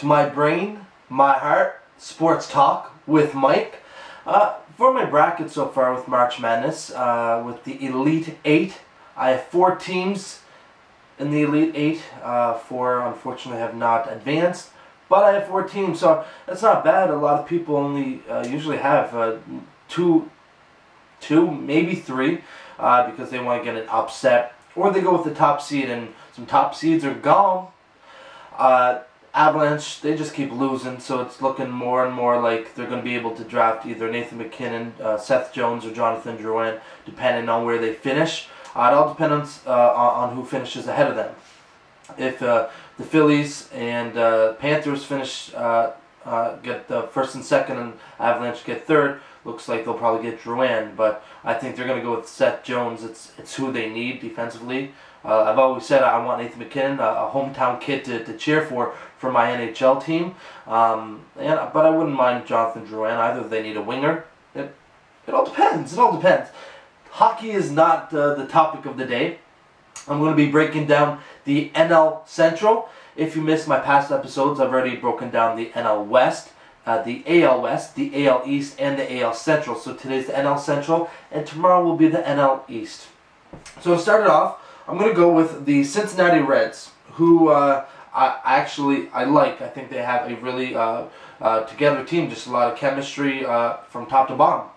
My Brain, My Heart, Sports Talk with Mike. For my bracket so far with March Madness, with the Elite 8, I have 4 teams in the Elite 8. 4 unfortunately have not advanced, but I have 4 teams, so that's not bad. A lot of people only usually have two, maybe 3, because they want to get an upset, or they go with the top seed, and some top seeds are gone. Avalanche, they just keep losing, so it's looking more and more like they're going to be able to draft either Nathan MacKinnon, Seth Jones, or Jonathan Drouin, depending on where they finish. It all depends on who finishes ahead of them. If the Phillies and Panthers finish, get the first and second, and Avalanche get third, looks like they'll probably get Drouin, but I think they're going to go with Seth Jones. It's who they need defensively. I've always said I want Nathan MacKinnon, a hometown kid to cheer for my NHL team. But I wouldn't mind Jonathan Drouin either. They need a winger. It all depends. It all depends. Hockey is not the topic of the day. I'm going to be breaking down the NL Central. If you missed my past episodes, I've already broken down the NL West, the AL West, the AL East, and the AL Central. So today's the NL Central, and tomorrow will be the NL East. So to start it off, I'm going to go with the Cincinnati Reds, who I like. I think they have a really together team, just a lot of chemistry from top to bottom.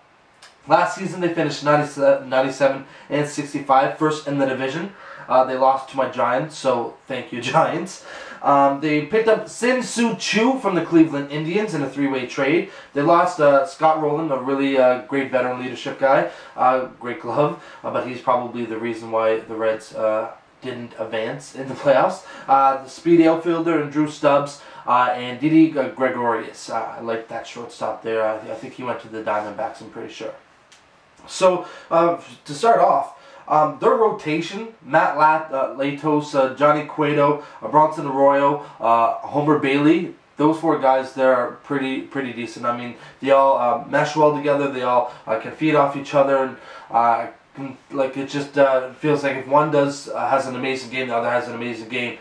Last season they finished 97 and 65, first in the division. They lost to my Giants, so thank you, Giants. They picked up Sin-Soo Choo from the Cleveland Indians in a 3-way trade. They lost Scott Rowland, a really great veteran leadership guy, great glove, but he's probably the reason why the Reds didn't advance in the playoffs. The speed outfielder and Drew Stubbs and Didi Gregorius. I like that shortstop there. I think he went to the Diamondbacks, I'm pretty sure. So to start off, their rotation, Matt Latos, Johnny Cueto, Bronson Arroyo, Homer Bailey, those 4 guys there are pretty decent. I mean, they all mesh well together. They all can feed off each other, and like it just feels like if one has an amazing game, the other has an amazing game.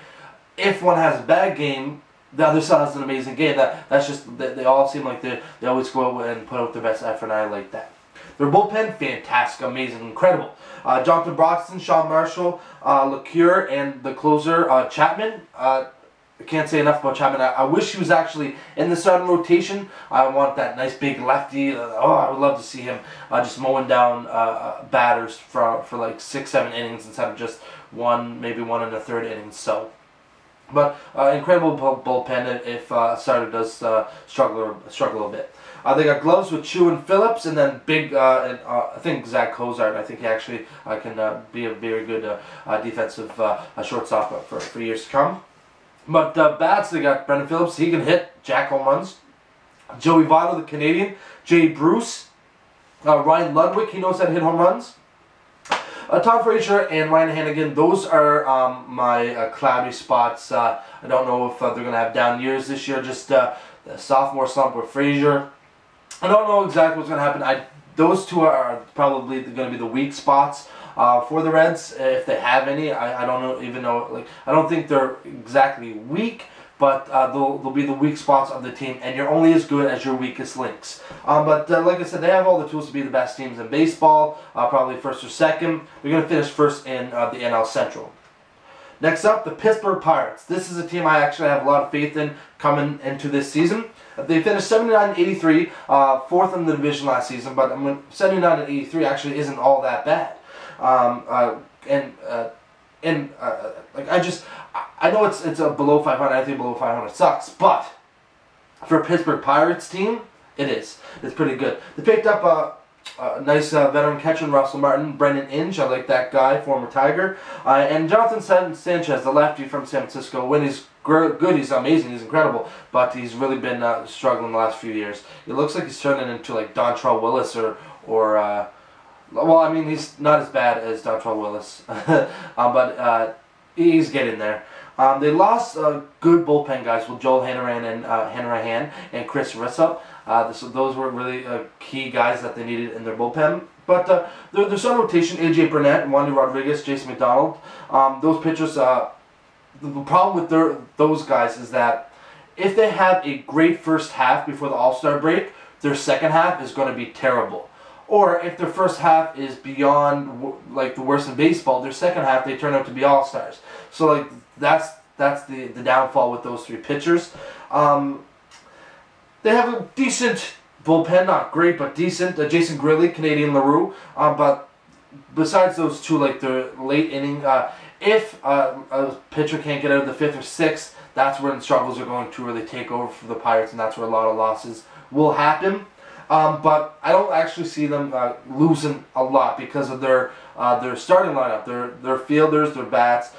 If one has a bad game, the other side has an amazing game. That's just they all seem like they always go out and put out their best effort, and I like that. Their bullpen, fantastic, amazing, incredible. Jonathan Broxton, Sean Marshall, LeCure, and the closer, Chapman. I can't say enough about Chapman. I wish he was actually in the starting rotation. I want that nice big lefty. I would love to see him just mowing down batters for like 6-7 innings instead of just maybe one in the 3rd inning. So, but incredible bullpen if starter does struggle a bit. They got gloves with Chu and Phillips, and then big, I think Zach Cozart. I think he actually can be a very good defensive shortstop for years to come. But bats, they got Brendan Phillips. He can hit jack home runs. Joey Votto, the Canadian. Jay Bruce. Ryan Ludwig, he knows how to hit home runs. Todd Frazier and Ryan Hannigan, those are my cloudy spots. I don't know if they're going to have down years this year. Just the sophomore slump with Frazier. I don't know exactly what's going to happen. Those 2 are probably going to be the weak spots for the Reds, if they have any. I don't even know. Like, I don't think they're exactly weak, but they'll be the weak spots of the team, and you're only as good as your weakest links. But like I said, they have all the tools to be the best teams in baseball, probably first or second. They're going to finish first in the NL Central. Next up, the Pittsburgh Pirates. This is a team I actually have a lot of faith in coming into this season. They finished 79-83, 4th in the division last season, but 79-83 actually isn't all that bad. I know it's a below 500. I think below 500 sucks, but for a Pittsburgh Pirates team, it is. It's pretty good. They picked up a nice veteran catcher, Russell Martin, Brendan Inge. I like that guy, former Tiger, and Jonathan Sanchez, the lefty from San Francisco. When he's good, he's amazing, he's incredible, but he's really been struggling the last few years. It looks like he's turning into like Dontrell Willis or well, I mean, he's not as bad as Dontrell Willis, but he's getting there. They lost good bullpen guys with Joel Hanrahan and Chris Rissup. So those were really key guys that they needed in their bullpen. But their starting rotation, AJ Burnett, Wandy Rodriguez, Jason McDonald, those pitchers, the problem with those guys is that if they have a great first half before the All-Star break, their second half is going to be terrible. Or if their first half is beyond like the worst in baseball, their second half they turn out to be all-stars. So like that's the downfall with those three pitchers. They have a decent bullpen, not great but decent. Jason Grilli, Canadian LaRue, but besides those two, like their late inning, if a pitcher can't get out of the fifth or sixth, that's when struggles are going to really take over for the Pirates, and that's where a lot of losses will happen. But I don't actually see them losing a lot because of their starting lineup, their fielders, their bats.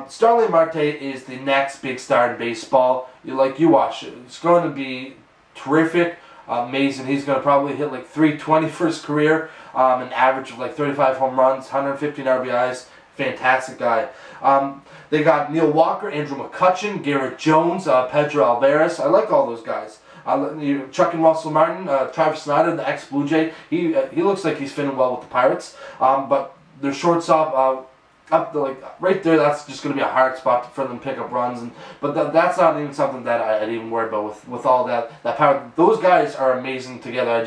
Starling Marte is the next big star in baseball. You watch it. It's going to be terrific, amazing. He's going to probably hit like 320 for his career, an average of like 35 home runs, 115 RBIs. Fantastic guy. They got Neil Walker, Andrew McCutchen, Garrett Jones, Pedro Alvarez. I like all those guys. Chuck and Russell Martin, Travis Snyder, the ex-Blue Jay. He looks like he's fitting well with the Pirates. But their shortstop, right there, that's just going to be a hard spot for them to pick up runs. But that's not even something that I'd even worry about with all that power. Those guys are amazing together.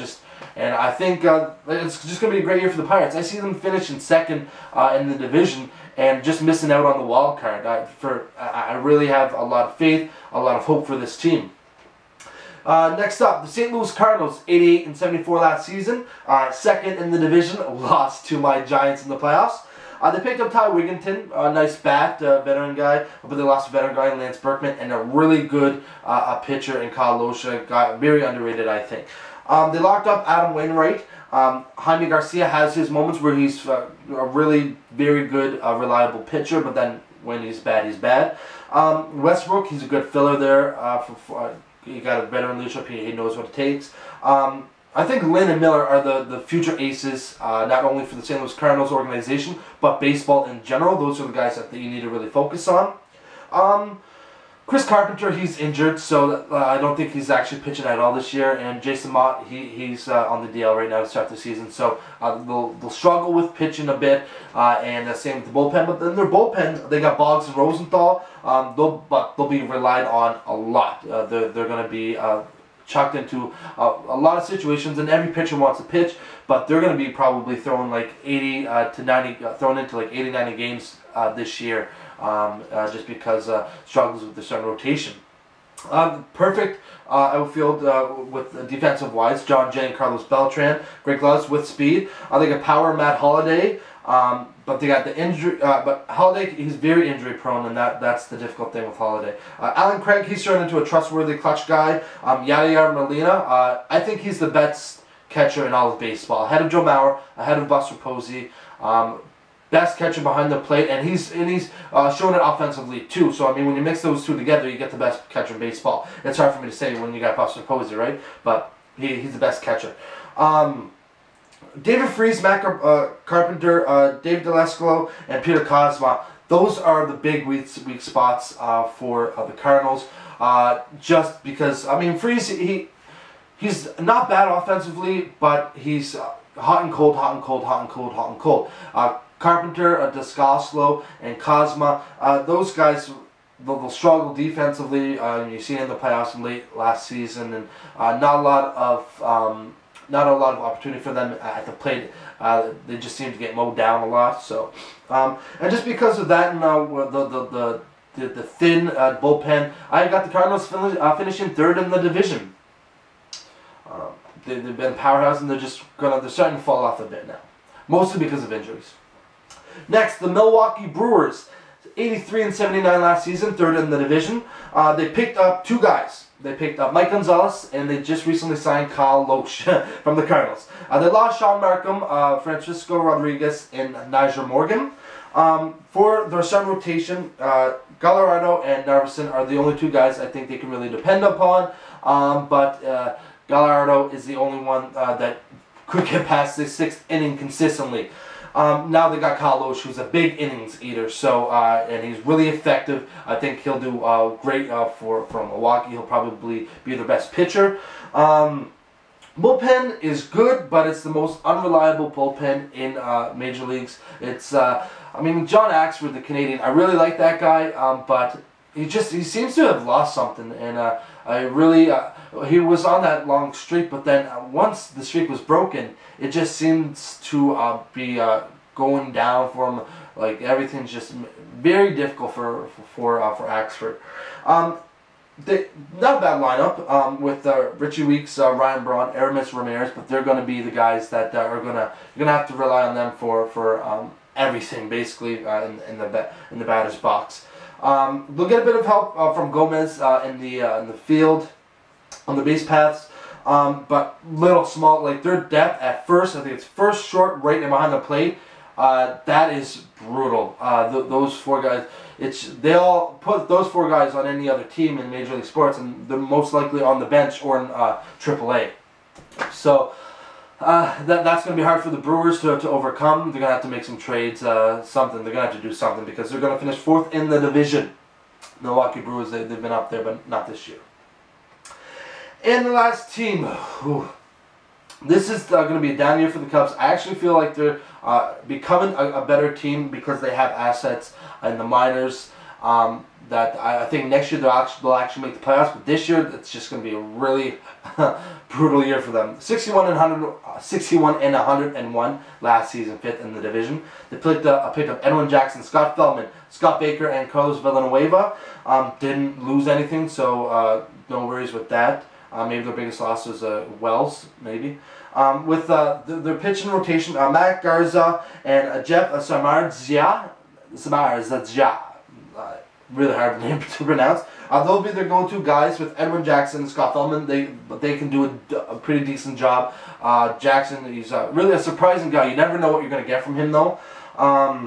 And I think it's just going to be a great year for the Pirates. I see them finishing second in the division and just missing out on the wild card. I really have a lot of faith, a lot of hope for this team. Next up, the St. Louis Cardinals, 88-74 last season. Second in the division, lost to my Giants in the playoffs. They picked up Ty Wigginton, a nice bat, veteran guy, but they lost a veteran guy in Lance Berkman, and a really good pitcher in Kyle Lohse, guy, very underrated, I think. They locked up Adam Wainwright. Jaime Garcia has his moments where he's a really very good, reliable pitcher, but then when he's bad, he's bad. Westbrook, he's a good filler there. He got a veteran leadership. He knows what it takes. I think Lynn and Miller are the future aces, not only for the St. Louis Cardinals organization, but baseball in general. Those are the guys that you need to really focus on. Chris Carpenter, he's injured, so I don't think he's actually pitching at all this year. And Jason Mott, he's on the DL right now to start the season, so they'll struggle with pitching a bit, and same with the bullpen. But then their bullpen, they got Boggs and Rosenthal, they'll be relied on a lot. They're going to be chucked into a lot of situations, and every pitcher wants to pitch, but they're going to be probably thrown like 80 to 90, thrown into like 80, 90 games this year. Just because struggles with the starting rotation. Perfect outfield with defensive wise, John Jay and Carlos Beltran. Great gloves with speed. They got power, Matt Holliday. But they got the injury. But Holliday, he's very injury prone, and that's the difficult thing with Holliday. Alan Craig, he's turned into a trustworthy clutch guy. Yadier Molina, I think he's the best catcher in all of baseball. Ahead of Joe Mauer, ahead of Buster Posey. Best catcher behind the plate, and he's showing it offensively too. So I mean, when you mix those two together, you get the best catcher in baseball. It's hard for me to say when you got Buster Posey, right? But he's the best catcher. David Freese, Matt Carpenter, David Delescolo, and Peter Kozma. Those are the big weak spots for the Cardinals. Just because I mean, Freese he's not bad offensively, but he's hot and cold, hot and cold, hot and cold, hot and cold. Carpenter, Descalso, and Kozma, those guys, they'll struggle defensively. You see it in the playoffs in late last season, and not a lot of opportunity for them at the plate. They just seem to get mowed down a lot. So, and just because of that, and the thin bullpen, I got the Cardinals finishing third in the division. They've been a powerhouse, and they're starting to fall off a bit now, mostly because of injuries. Next, the Milwaukee Brewers, 83-79 last season, third in the division. They picked up two guys. They picked up Mike Gonzalez, and they just recently signed Kyle Lohse from the Cardinals. They lost Sean Markham, Francisco Rodriguez, and Nyjer Morgan. For their starting rotation, Gallardo and Narveson are the only two guys I think they can really depend upon. But Gallardo is the only one that could get past the sixth inning consistently. Now they got Kyle Lohse, who's a big innings eater, so and he's really effective. I think he'll do great for Milwaukee. He'll probably be their best pitcher. Bullpen is good, but it's the most unreliable bullpen in major leagues. It's I mean, John Axford, the Canadian, I really like that guy, but he seems to have lost something, and He was on that long streak, but then once the streak was broken, it just seems to be going down for him. Like everything's just very difficult for Axford. Not a bad lineup with Richie Weeks, Ryan Braun, Aramis Ramirez, but they're going to be the guys that you're gonna have to rely on them for everything basically in the batter's box. They'll get a bit of help from Gomez in the field on the base paths, but little small, like their depth at first. I think it's first, short, right, and behind the plate. That is brutal. Those four guys. They'll put those four guys on any other team in Major League Sports, and they're most likely on the bench or in AAA. So that's going to be hard for the Brewers to overcome. They're going to have to make some trades, something. They're going to have to do something because they're going to finish 4th in the division. Milwaukee Brewers, they've been up there, but not this year. And the last team. This is going to be a down year for the Cubs. I actually feel like they're becoming a better team because they have assets in the minors. That I think next year they'll actually make the playoffs, but this year it's just going to be a really brutal year for them. 61 and 101 last season, 5th in the division. They picked up Edwin Jackson, Scott Feldman, Scott Baker, and Carlos Villanueva. Didn't lose anything, so no worries with that. Maybe their biggest loss was Wells, maybe. With their pitching rotation, Matt Garza and Jeff Samardzija. Really hard name to pronounce. They'll be their go-to guys with Edwin Jackson and Scott Feldman. They can do a pretty decent job. Jackson, he's really a surprising guy. You never know what you're going to get from him, though. I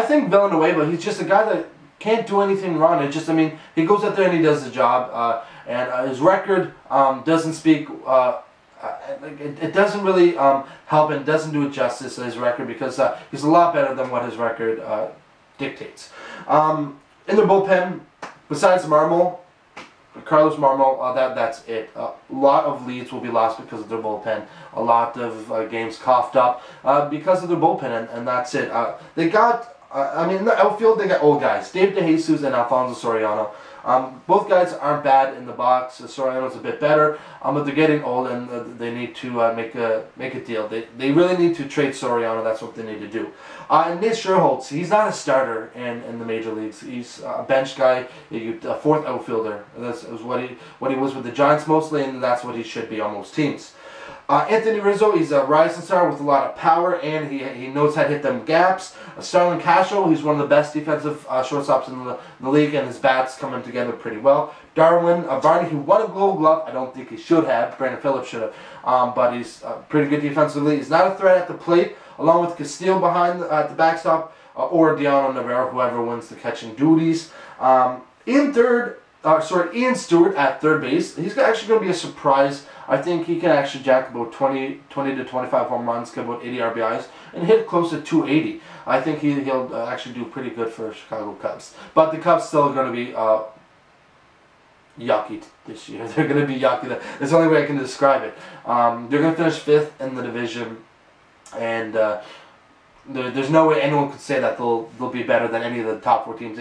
think Villanueva, he's just a guy that can't do anything wrong. It just, I mean, he goes out there and he does the job. And his record doesn't speak. It doesn't really help and doesn't do it justice to his record because he's a lot better than what his record dictates. In their bullpen, besides Carlos Marmol, that's it. A lot of leads will be lost because of their bullpen. A lot of games coughed up because of their bullpen, and that's it. They got, in the outfield, they got old guys. Dave DeJesus and Alfonso Soriano. Both guys aren't bad in the box. Soriano's a bit better, but they're getting old and they need to make a deal. They really need to trade Soriano. That's what they need to do. And Nate Scherholtz, he's not a starter in the major leagues. He's a bench guy, a 4th outfielder. That's what he was with the Giants mostly, and that's what he should be on most teams. Anthony Rizzo, he's a rising star with a lot of power, and he knows how to hit them gaps. Starlin Castro, he's one of the best defensive shortstops in the league, and his bat's coming together pretty well. Darwin Barney, who won a Gold Glove. I don't think he should have. Brandon Phillips should have. But he's pretty good defensively. He's not a threat at the plate, along with Castillo behind the backstop, or Diano Navarro, whoever wins the catching duties. Ian Stewart at third base. He's actually going to be a surprise. I think he can actually jack about 20 to 25 home runs, get about 80 RBIs, and hit close to 280. I think he'll actually do pretty good for Chicago Cubs. But the Cubs still are going to be yucky this year. They're going to be yucky. That's the only way I can describe it. They're going to finish 5th in the division, and there's no way anyone could say that they'll be better than any of the top 4 teams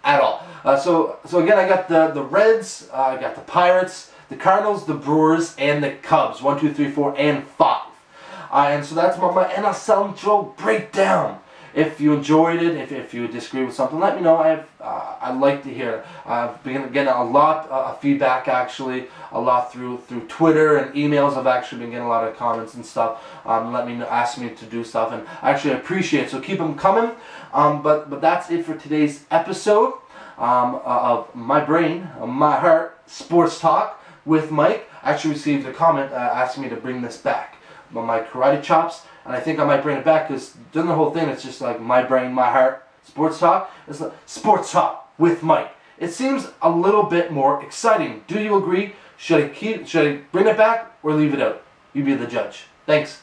at all. So again, I got the Reds, I got the Pirates, the Cardinals, the Brewers, and the Cubs. 1, 2, 3, 4, and 5. And so that's my NL Central breakdown. If you enjoyed it, if you disagree with something, let me know. I'd like to hear. I've been getting a lot of feedback, actually, a lot through Twitter and emails. I've actually been getting a lot of comments and stuff. Let me know, ask me to do stuff, and I actually appreciate it. So keep them coming. But that's it for today's episode of My Brain, My Heart Sports Talk with Mike. I actually received a comment asking me to bring this back. My karate chops, and I think I might bring it back because during the whole thing it's just like My Brain, My Heart Sports Talk. It's like Sports Talk with Mike. It seems a little bit more exciting. Do you agree? Should I bring it back or leave it out? You be the judge. Thanks.